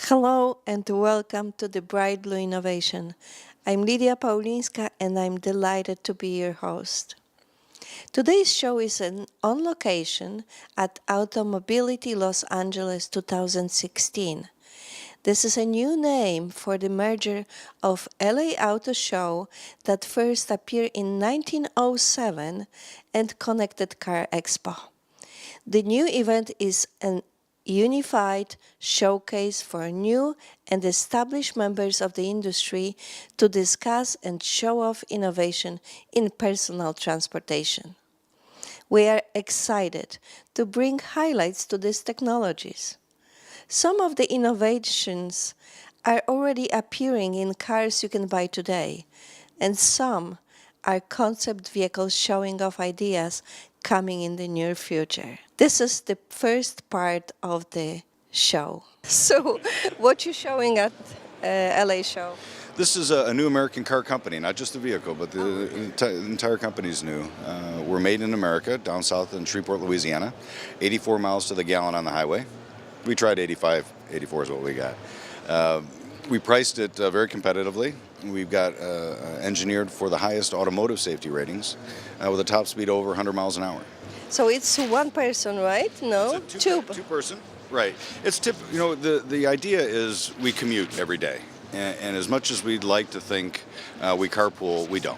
Hello and welcome to the Bright Blue Innovation. I'm Lidia Paulinska and I'm delighted to be your host. Today's show is on location at Automobility Los Angeles 2016. This is a new name for the merger of LA Auto Show that first appeared in 1907 and Connected Car Expo. The new event is an unified showcase for new and established members of the industry to discuss and show off innovation in personal transportation. We are excited to bring highlights to these technologies. Some of the innovations are already appearing in cars you can buy today, and some are concept vehicles showing off ideas coming in the near future. This is the first part of the show. So, what you showing at LA show? This is a new American car company, not just the vehicle, but the entire company is new. We're made in America, down south in Shreveport, Louisiana. 84 miles to the gallon on the highway. We tried 85, 84 is what we got. We priced it very competitively. We've got engineered for the highest automotive safety ratings with a top speed over 100 miles an hour. So it's one person, right? No, it's two person, right? It's the idea is we commute every day, and as much as we'd like to think we carpool, we don't.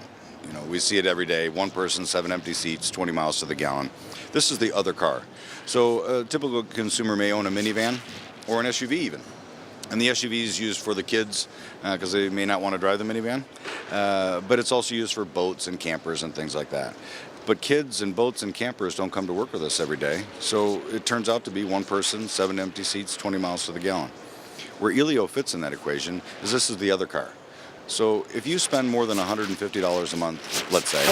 We see it every day. One person, 7 empty seats, 20 miles to the gallon. This is the other car. So a typical consumer may own a minivan or an SUV even. And the SUV is used for the kids because they may not want to drive the minivan. But it's also used for boats and campers and things like that. But kids and boats and campers don't come to work with us every day. So it turns out to be one person, 7 empty seats, 20 miles to the gallon. Where Elio fits in that equation is this is the other car. So if you spend more than $150 a month, let's say,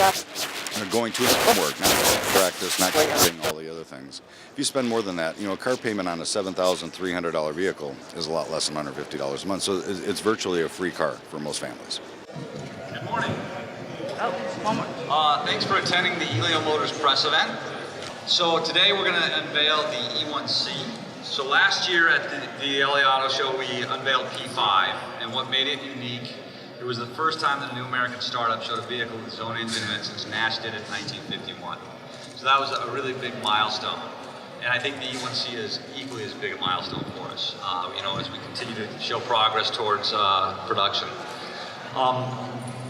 going to and from work, not practice, not doing all the other things. If you spend more than that, a car payment on a $7,300 vehicle is a lot less than $150 a month. So it's virtually a free car for most families. Good morning. Thanks for attending the Elio Motors press event. So today we're going to unveil the E1C. So last year at the LA Auto Show we unveiled P5, and what made it unique, it was the first time that a new American startup showed a vehicle with its own engine in it since Nash did it in 1951. So that was a really big milestone. And I think the E1C is equally as big a milestone for us, as we continue to show progress towards production.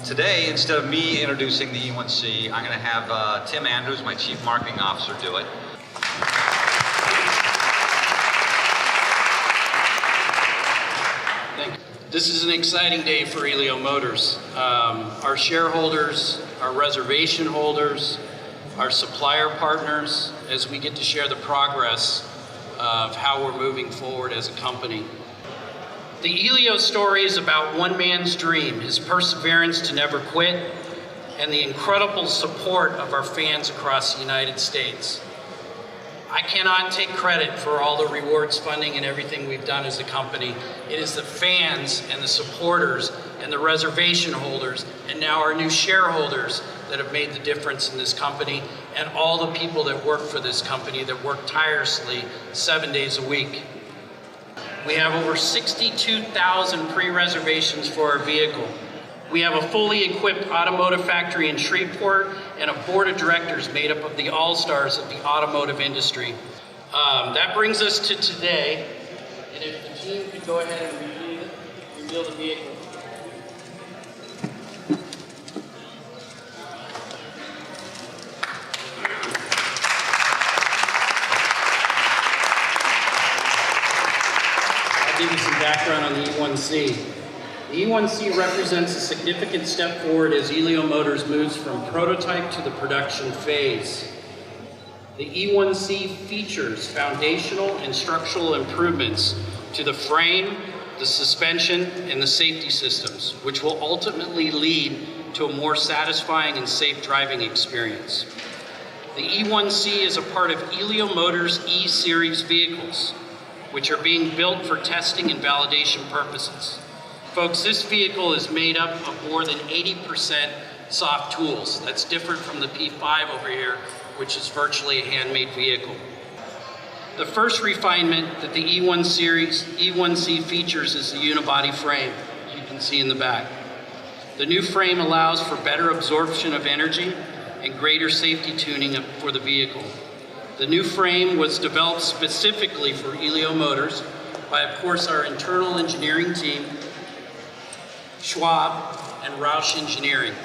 Today, instead of me introducing the E1C, I'm going to have Tim Andrews, my Chief Marketing Officer, do it. This is an exciting day for Elio Motors. Our shareholders, our reservation holders, our supplier partners, as we get to share the progress of how we're moving forward as a company. The Elio story is about one man's dream, his perseverance to never quit, and the incredible support of our fans across the United States. I cannot take credit for all the rewards funding and everything we've done as a company. It is the fans and the supporters and the reservation holders and now our new shareholders that have made the difference in this company, and all the people that work for this company that work tirelessly 7 days a week. We have over 62,000 pre-reservations for our vehicle. We have a fully equipped automotive factory in Shreveport and a board of directors made up of the all-stars of the automotive industry. That brings us to today, and if the team could go ahead and reveal the vehicle. I'll give you some background on the E1C. The E1C represents a significant step forward as Elio Motors moves from prototype to the production phase. The E1C features foundational and structural improvements to the frame, the suspension, and the safety systems, which will ultimately lead to a more satisfying and safe driving experience. The E1C is a part of Elio Motors E-Series vehicles, which are being built for testing and validation purposes. Folks, this vehicle is made up of more than 80% soft tools. That's different from the P5 over here, which is virtually a handmade vehicle. The first refinement that the E1 series, E1C features is the unibody frame, as you can see in the back. The new frame allows for better absorption of energy and greater safety tuning for the vehicle. The new frame was developed specifically for Elio Motors by, of course, our internal engineering team, Schwab and Roush Engineering.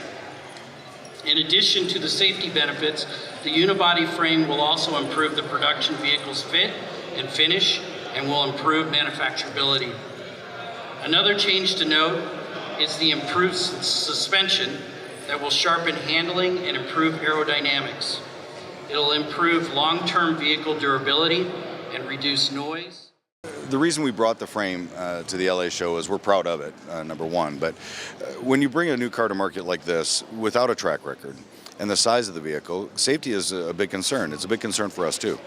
In addition to the safety benefits, the unibody frame will also improve the production vehicle's fit and finish and will improve manufacturability. Another change to note is the improved suspension that will sharpen handling and improve aerodynamics. It'll improve long-term vehicle durability and reduce noise. The reason we brought the frame to the LA show is we're proud of it, number one. But when you bring a new car to market like this without a track record and the size of the vehicle, safety is a big concern. It's a big concern for us too.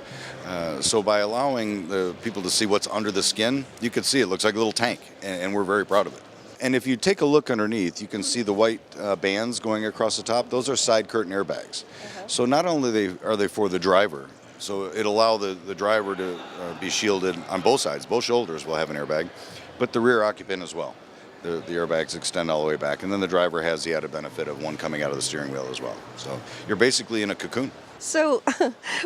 So by allowing the people to see what's under the skin, you can see it looks like a little tank, and we're very proud of it. And if you take a look underneath, you can see the white bands going across the top. Those are side curtain airbags. So not only are they for the driver, so it'll allow the driver to be shielded on both sides. Both shoulders will have an airbag, but the rear occupant as well. The airbags extend all the way back, and then the driver has the added benefit of one coming out of the steering wheel as well. So you're basically in a cocoon. So,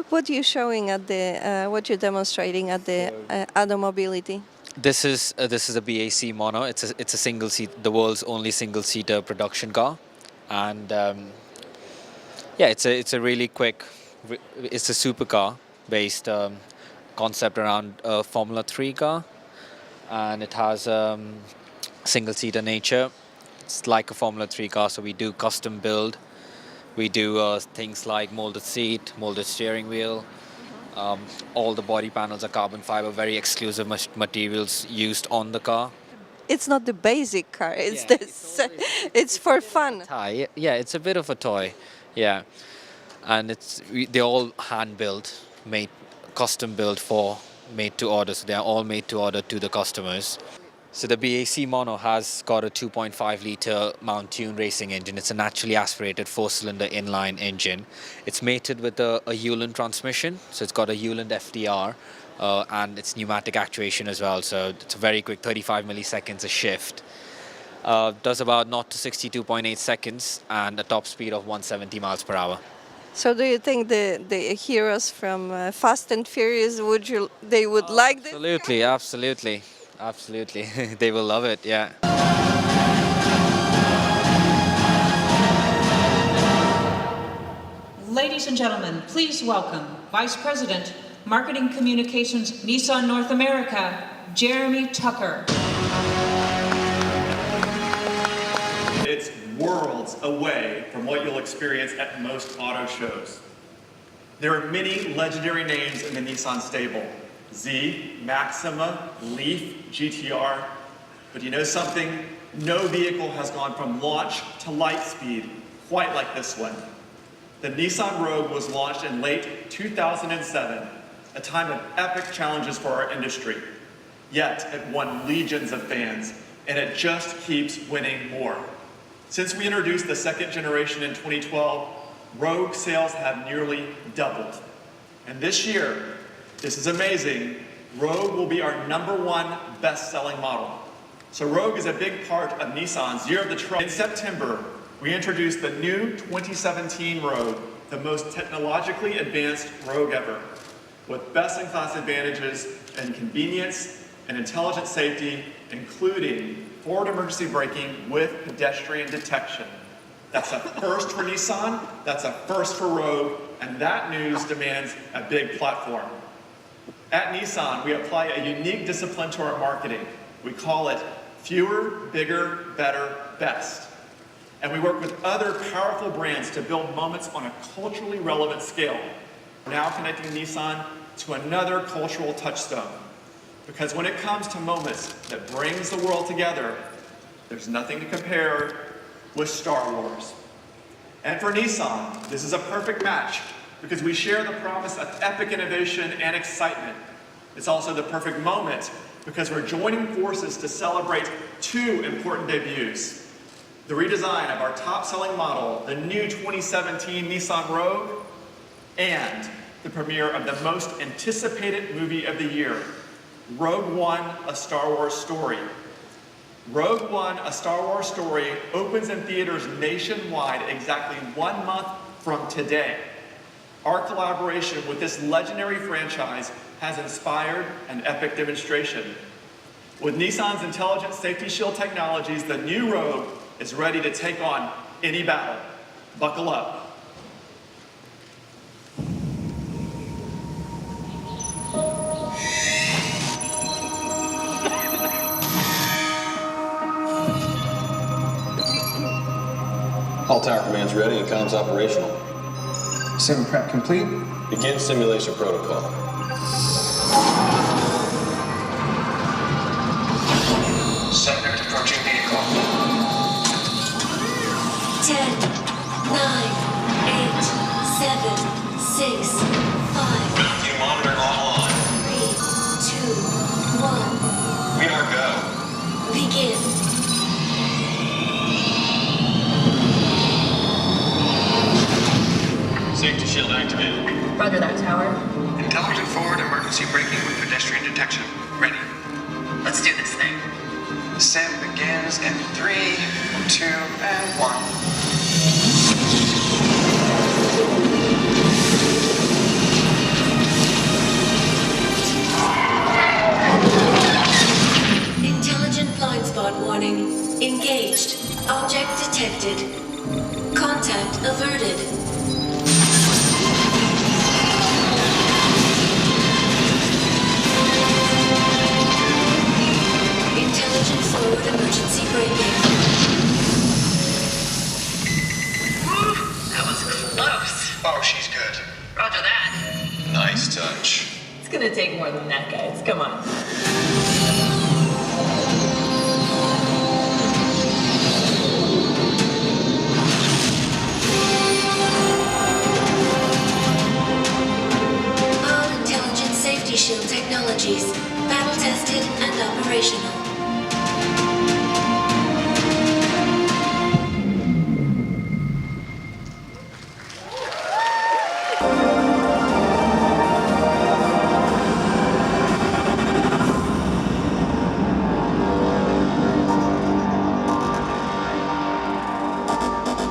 what are you showing at the, what you're demonstrating at the Automobility? This is a BAC Mono. It's a single seat, the world's only single seater production car, and yeah, it's a really quick. It's a supercar based concept around a Formula 3 car, and it has single seater nature. It's like a Formula 3 car, so we do custom build. We do things like molded seat, molded steering wheel. All the body panels are carbon fiber, very exclusive materials used on the car. It's not the basic car, it's Yeah, this, it's for fun. Yeah, it's a bit of a toy, yeah. And they're all hand built, made, custom built made to order. So they're all made to order to the customers. So the BAC Mono has got a 2.5 liter Mount Tune racing engine. It's a naturally aspirated 4-cylinder inline engine. It's mated with a Hewland transmission. So it's got a Hewland FDR and it's pneumatic actuation as well. So it's a very quick 35 milliseconds a shift. Does about 0 to 62.8 seconds and a top speed of 170 miles per hour. So do you think the heroes from Fast and Furious would like this? Absolutely. They will love it, yeah. Ladies and gentlemen, please welcome Vice President, Marketing Communications, Nissan North America, Jeremy Tucker. It's worlds away from what you'll experience at most auto shows. There are many legendary names in the Nissan stable. Z, Maxima, Leaf, GTR. But you know something? No vehicle has gone from launch to light speed quite like this one. The Nissan Rogue was launched in late 2007, a time of epic challenges for our industry. Yet it won legions of fans, and it just keeps winning more. Since we introduced the second generation in 2012, Rogue sales have nearly doubled. And this year, this is amazing, Rogue will be our #1 best-selling model. So Rogue is a big part of Nissan's Year of the Truck. In September, we introduced the new 2017 Rogue, the most technologically advanced Rogue ever, with best-in-class advantages in convenience and intelligent safety, including forward emergency braking with pedestrian detection. That's a first for Nissan, that's a first for Rogue, and that news demands a big platform. At Nissan, we apply a unique discipline to our marketing. We call it fewer, bigger, better, best. And we work with other powerful brands to build moments on a culturally relevant scale. We're now connecting Nissan to another cultural touchstone. Because when it comes to moments that brings the world together, there's nothing to compare with Star Wars. And for Nissan, this is a perfect match because we share the promise of epic innovation and excitement. It's also the perfect moment because we're joining forces to celebrate two important debuts. The redesign of our top-selling model, the new 2017 Nissan Rogue, and the premiere of the most anticipated movie of the year, Rogue One, A Star Wars Story. Rogue One, A Star Wars Story opens in theaters nationwide exactly 1 month from today. Our collaboration with this legendary franchise has inspired an epic demonstration. With Nissan's Intelligent Safety Shield technologies, the new Rogue is ready to take on any battle. Buckle up. All tower commands ready and comms operational. Sim prep complete. Begin simulation protocol. Subject approaching vehicle. 10, 9, 8, 7, 6, 5. Matthew monitor online. 3, 2, 1. We are go. Begin. Safety shield activated. Roger that, tower. Intelligent forward emergency braking with pedestrian detection. Ready. Let's do this thing. Sim begins in 3, 2, and 1. Intelligent blind spot warning. Engaged. Object detected. Contact averted. Intelligent forward emergency braking. That was close. Oh, she's good. Roger that. Nice touch. It's gonna take more than that, guys. Come on. All intelligent safety shield technologies. Battle tested and operational.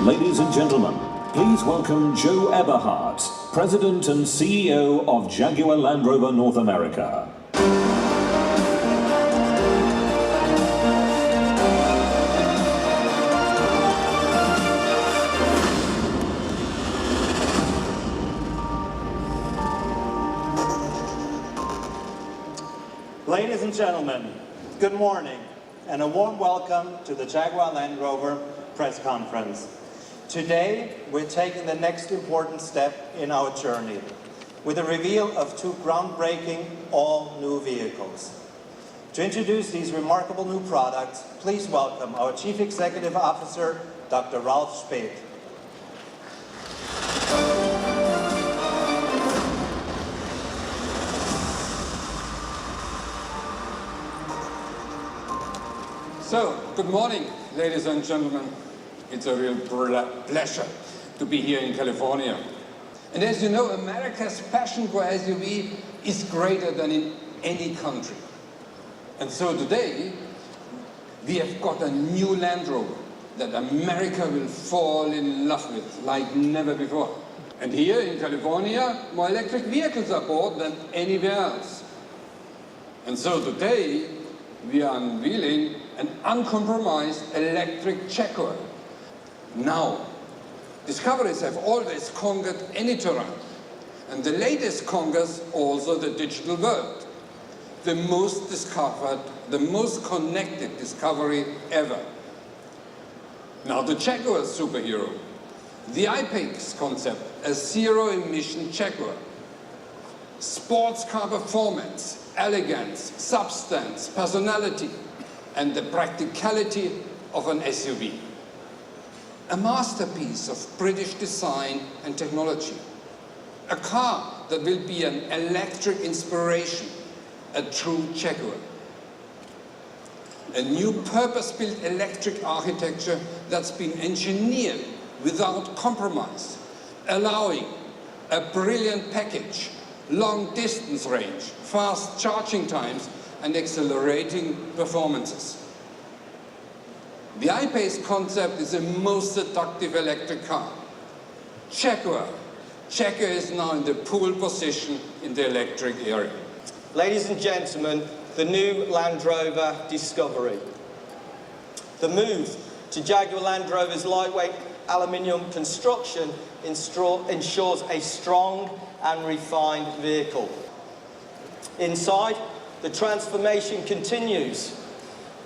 Ladies and gentlemen, please welcome Joe Eberhardt, President and CEO of Jaguar Land Rover North America. Ladies and gentlemen, good morning and a warm welcome to the Jaguar Land Rover press conference. Today, we're taking the next important step in our journey with the reveal of two groundbreaking all-new vehicles. To introduce these remarkable new products, please welcome our Chief Executive Officer, Dr. Ralf Speth. So, good morning, ladies and gentlemen. It's a real pleasure to be here in California. And as you know, America's passion for SUV is greater than in any country. And so today, we have got a new Land Rover that America will fall in love with like never before. And here in California, more electric vehicles are bought than anywhere else. And so today, we are unveiling an uncompromised electric Jaguar. Now, discoveries have always conquered any terrain, and the latest conquers also the digital world. The most discovered, the most connected discovery ever. Now the Jaguar superhero, the I-PACE concept, a zero-emission Jaguar. Sports car performance, elegance, substance, personality, and the practicality of an SUV. A masterpiece of British design and technology. A car that will be an electric inspiration, a true Jaguar. A new purpose-built electric architecture that's been engineered without compromise, allowing a brilliant package, long distance range, fast charging times, and accelerating performances. The I-Pace concept is the most seductive electric car. Jaguar is now in the pole position in the electric area. Ladies and gentlemen, the new Land Rover Discovery. The move to Jaguar Land Rover's lightweight aluminium construction ensures a strong and refined vehicle. Inside, the transformation continues,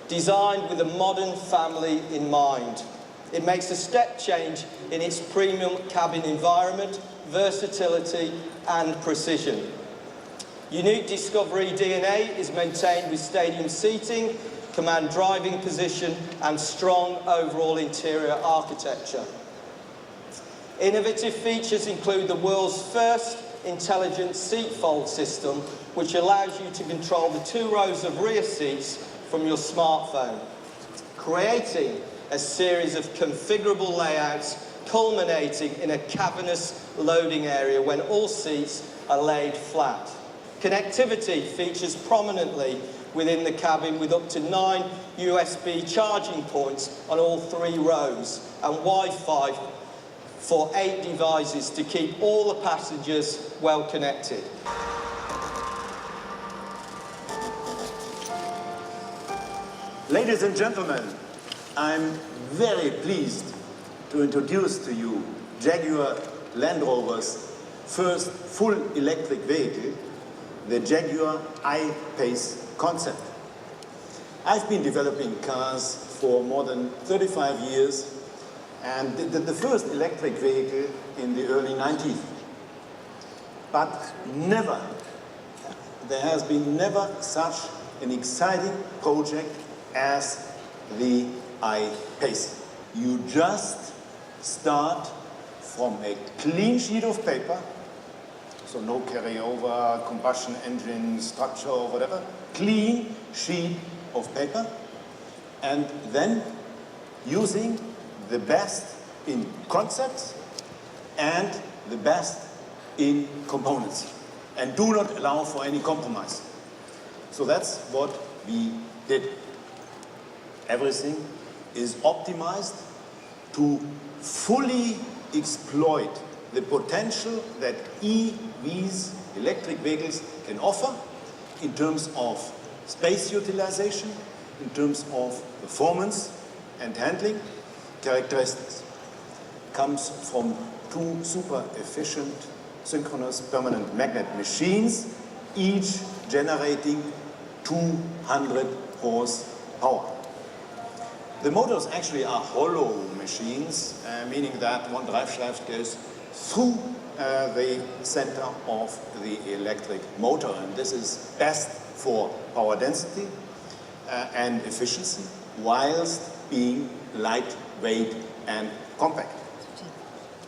designed with a modern family in mind. It makes a step change in its premium cabin environment, versatility and precision. Unique Discovery DNA is maintained with stadium seating, command driving position and strong overall interior architecture. Innovative features include the world's first intelligent seat fold system, which allows you to control the 2 rows of rear seats from your smartphone, creating a series of configurable layouts culminating in a cavernous loading area when all seats are laid flat. Connectivity features prominently within the cabin with up to 9 USB charging points on all 3 rows and Wi-Fi for 8 devices to keep all the passengers well connected. Ladies and gentlemen, I'm very pleased to introduce to you Jaguar Land Rover's first full electric vehicle, the Jaguar I-Pace concept. I've been developing cars for more than 35 years and did the first electric vehicle in the early 90s. But there has been never such an exciting project as the I-Pace. You just start from a clean sheet of paper, so no carryover, combustion engine, structure or whatever, clean sheet of paper, and then using the best in concepts and the best in components, and do not allow for any compromise. So that's what we did. Everything is optimized to fully exploit the potential that EVs, electric vehicles, can offer in terms of space utilization, in terms of performance and handling characteristics. Comes from 2 super efficient synchronous permanent magnet machines, each generating 200 horsepower. The motors actually are hollow machines, meaning that one drive shaft goes through the center of the electric motor, and this is best for power density and efficiency, whilst being lightweight and compact.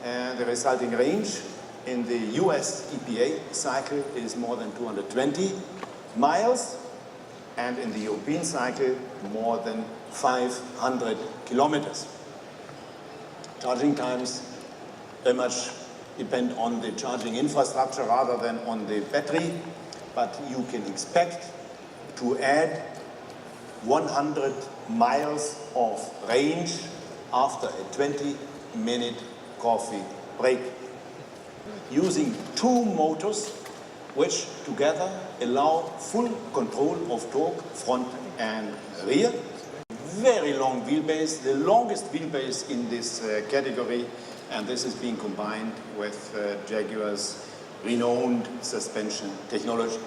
The resulting range in the US EPA cycle is more than 220 miles, and in the European cycle more than 500 kilometers. Charging times very much depend on the charging infrastructure rather than on the battery, but you can expect to add 100 miles of range after a 20-minute coffee break. Using 2 motors which together allow full control of torque, front and rear. Very long wheelbase, the longest wheelbase in this category, and this is being combined with Jaguar's renowned suspension technology.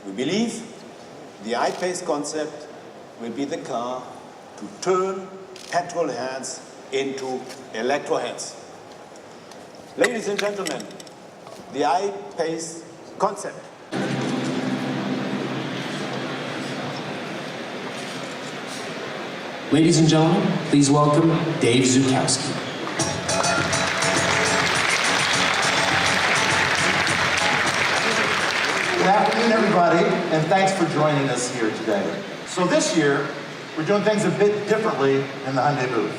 We believe the I-Pace concept will be the car to turn petrol heads into electro heads. Ladies and gentlemen, the I-Pace concept. Ladies and gentlemen, please welcome Dave Zukowski. Good afternoon, everybody, and thanks for joining us here today. So this year, we're doing things a bit differently in the Hyundai booth.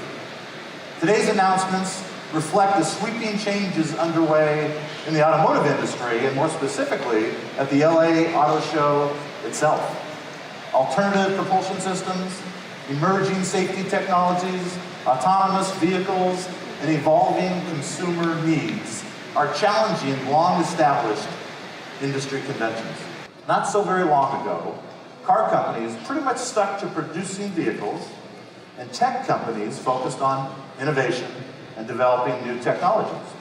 Today's announcements reflect the sweeping changes underway in the automotive industry, and more specifically, at the LA Auto Show itself. Alternative propulsion systems, emerging safety technologies, autonomous vehicles, and evolving consumer needs are challenging long-established industry conventions. Not so very long ago, car companies pretty much stuck to producing vehicles, and tech companies focused on innovation and developing new technologies.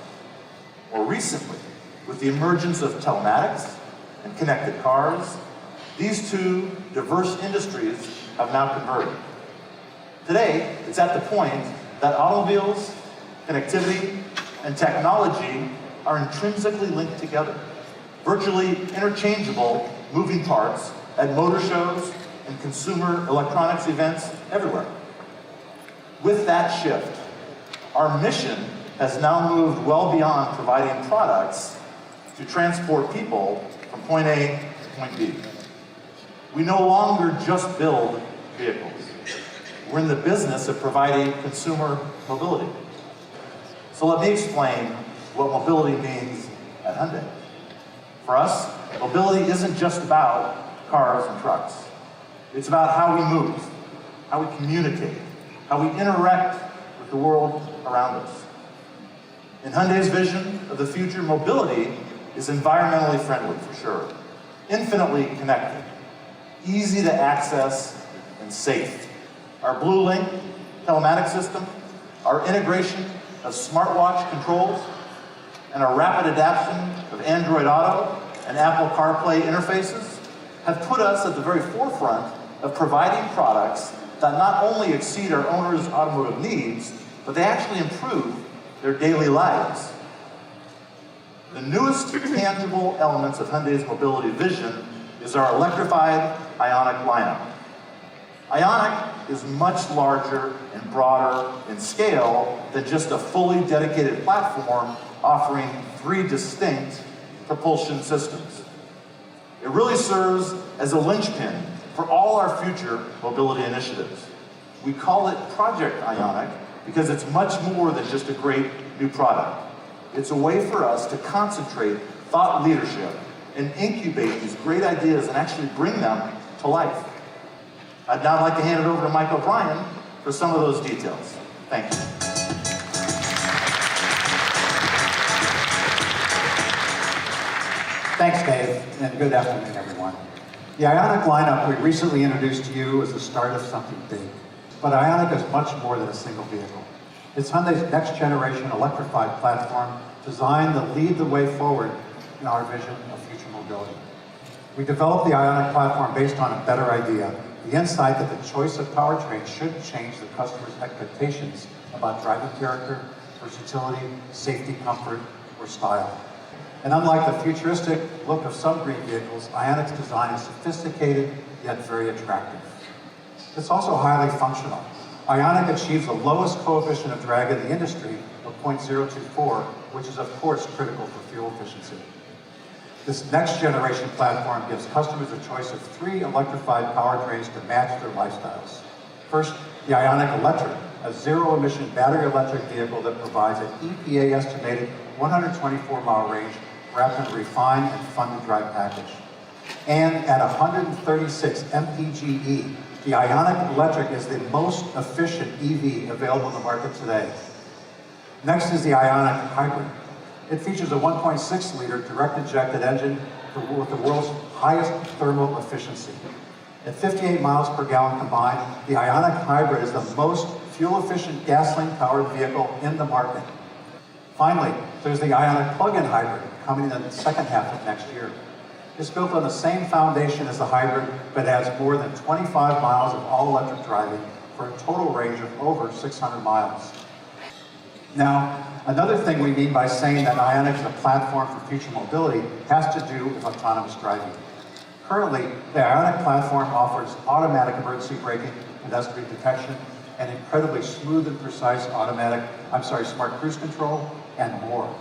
More recently, with the emergence of telematics and connected cars, these two diverse industries have now converged. Today, it's at the point that automobiles, connectivity, and technology are intrinsically linked together, virtually interchangeable moving parts at motor shows and consumer electronics events everywhere. With that shift, our mission has now moved well beyond providing products to transport people from point A to point B. We no longer just build vehicles. We're in the business of providing consumer mobility. So let me explain what mobility means at Hyundai. For us, mobility isn't just about cars and trucks. It's about how we move, how we communicate, how we interact with the world around us. In Hyundai's vision of the future, mobility is environmentally friendly, for sure, infinitely connected, easy to access, and safe. Our Blue Link telematics system, our integration of smartwatch controls, and our rapid adoption of Android Auto and Apple CarPlay interfaces have put us at the very forefront of providing products that not only exceed our owners' automotive needs, but they actually improve their daily lives. The newest tangible elements of Hyundai's mobility vision is our electrified Ioniq lineup. Ioniq is much larger and broader in scale than just a fully dedicated platform offering 3 distinct propulsion systems. It really serves as a linchpin for all our future mobility initiatives. We call it Project Ioniq because it's much more than just a great new product. It's a way for us to concentrate thought leadership and incubate these great ideas and actually bring them to life. I'd now like to hand it over to Mike O'Brien for some of those details. Thank you. Thanks, Dave, and good afternoon, everyone. The Ioniq lineup we recently introduced to you is the start of something big. But Ioniq is much more than a single vehicle. It's Hyundai's next-generation electrified platform designed to lead the way forward in our vision of future mobility. We developed the Ioniq platform based on a better idea, the insight that the choice of powertrain should change the customer's expectations about driving character, versatility, safety, comfort, or style. And unlike the futuristic look of some green vehicles, Ioniq's design is sophisticated yet very attractive. It's also highly functional. Ioniq achieves the lowest coefficient of drag in the industry of 0.024, which is of course critical for fuel efficiency. This next generation platform gives customers a choice of 3 electrified powertrains to match their lifestyles. First, the Ioniq Electric, a zero-emission battery electric vehicle that provides an EPA-estimated 124-mile range wrapped in a refined and fun-to-drive package. And at 136 mpge, the Ioniq Electric is the most efficient EV available in the market today. Next is the Ioniq Hybrid. It features a 1.6-liter direct-injected engine with the world's highest thermal efficiency. At 58 miles per gallon combined, the Ioniq Hybrid is the most fuel-efficient gasoline-powered vehicle in the market. Finally, there's the Ioniq Plug-in Hybrid, coming in the second half of next year. It's built on the same foundation as the Hybrid, but adds more than 25 miles of all-electric driving for a total range of over 600 miles. Now, another thing we mean by saying that Ioniq is a platform for future mobility has to do with autonomous driving. Currently, the Ioniq platform offers automatic emergency braking, pedestrian detection, and incredibly smooth and precise smart cruise control, and more.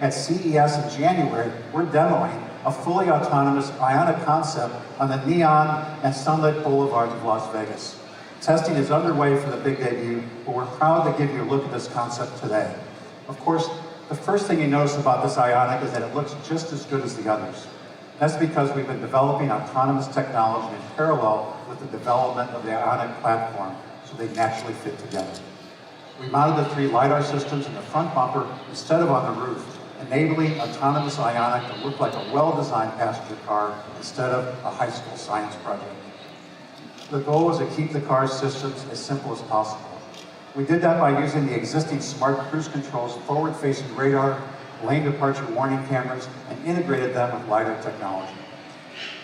At CES in January, we're demoing a fully autonomous Ioniq concept on the neon and sunlit boulevards of Las Vegas. Testing is underway for the big debut, but we're proud to give you a look at this concept today. Of course, the first thing you notice about this Ioniq is that it looks just as good as the others. That's because we've been developing autonomous technology in parallel with the development of the Ioniq platform, so they naturally fit together. We mounted the 3 LiDAR systems in the front bumper instead of on the roof, enabling autonomous Ioniq to look like a well-designed passenger car instead of a high school science project. The goal is to keep the car's systems as simple as possible. We did that by using the existing smart cruise controls, forward-facing radar, lane departure warning cameras, and integrated them with LiDAR technology.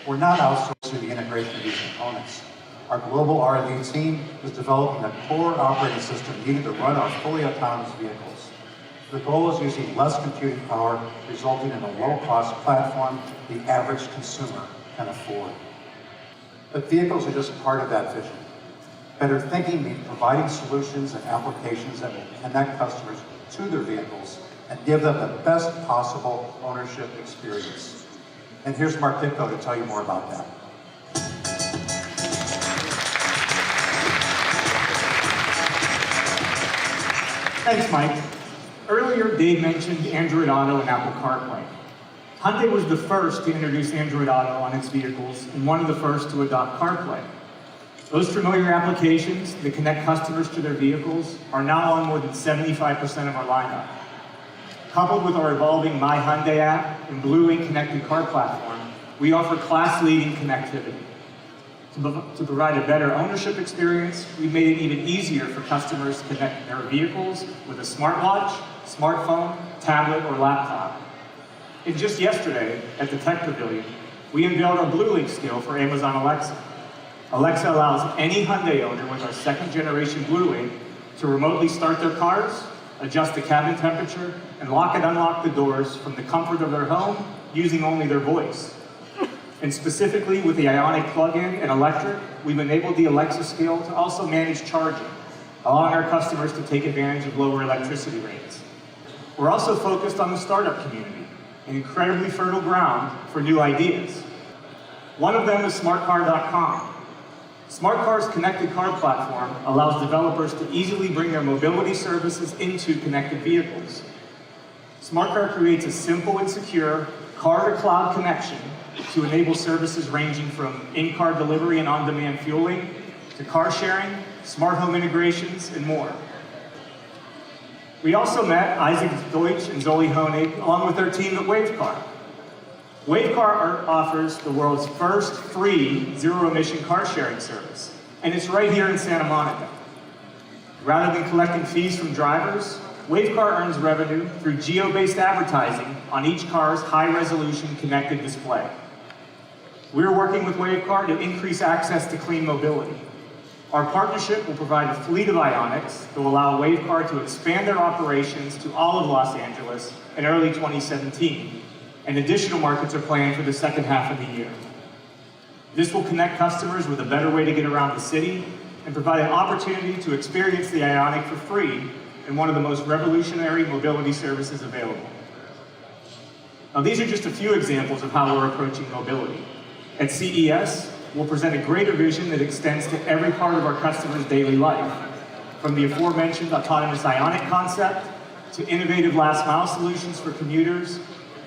We're not outsourcing the integration of these components. Our global R&D team is developing a core operating system needed to run our fully autonomous vehicles. The goal is using less computing power, resulting in a low-cost platform the average consumer can afford. But vehicles are just part of that vision. Better thinking means providing solutions and applications that will connect customers to their vehicles and give them the best possible ownership experience. And here's Mark Ditko to tell you more about that. Thanks, Mike. Earlier, Dave mentioned Android Auto and Apple CarPlay. Hyundai was the first to introduce Android Auto on its vehicles and one of the first to adopt CarPlay. Those familiar applications that connect customers to their vehicles are now on more than 75% of our lineup. Coupled with our evolving My Hyundai app and BlueLink Connected Car platform, we offer class-leading connectivity. To provide a better ownership experience, we've made it even easier for customers to connect their vehicles with a smartwatch, smartphone, tablet, or laptop. And just yesterday, at the Tech Pavilion, we unveiled our BlueLink skill for Amazon Alexa. Alexa allows any Hyundai owner with our second-generation BlueLink to remotely start their cars, adjust the cabin temperature, and lock and unlock the doors from the comfort of their home using only their voice. And specifically with the Ioniq plug-in and electric, we've enabled the Alexa skill to also manage charging, allowing our customers to take advantage of lower electricity rates. We're also focused on the startup community, an incredibly fertile ground for new ideas. One of them is SmartCar.com. SmartCar's connected car platform allows developers to easily bring their mobility services into connected vehicles. SmartCar creates a simple and secure car-to-cloud connection to enable services ranging from in-car delivery and on-demand fueling, to car sharing, smart home integrations, and more. We also met Isaac Deutsch and Zoli Honig along with their team at Wavecar. Wavecar offers the world's first free zero-emission car sharing service, and it's right here in Santa Monica. Rather than collecting fees from drivers, Wavecar earns revenue through geo-based advertising on each car's high-resolution connected display. We're working with Wavecar to increase access to clean mobility. Our partnership will provide a fleet of Ioniqs that will allow Wavecar to expand their operations to all of Los Angeles in early 2017, and additional markets are planned for the second half of the year. This will connect customers with a better way to get around the city and provide an opportunity to experience the Ioniq for free in one of the most revolutionary mobility services available. Now, these are just a few examples of how we're approaching mobility. At CES, we'll present a greater vision that extends to every part of our customers' daily life, from the aforementioned autonomous Ioniq concept, to innovative last-mile solutions for commuters,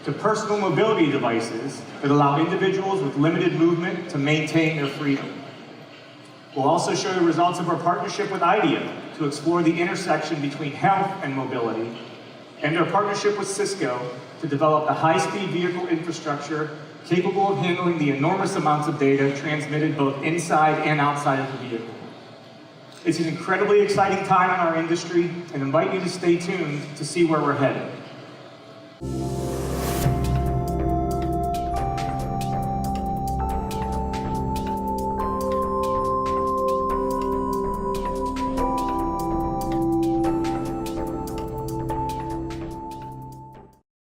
to personal mobility devices that allow individuals with limited movement to maintain their freedom. We'll also show the results of our partnership with IDEA to explore the intersection between health and mobility, and our partnership with Cisco to develop the high-speed vehicle infrastructure capable of handling the enormous amounts of data transmitted both inside and outside of the vehicle. It's an incredibly exciting time in our industry, and invite you to stay tuned to see where we're headed.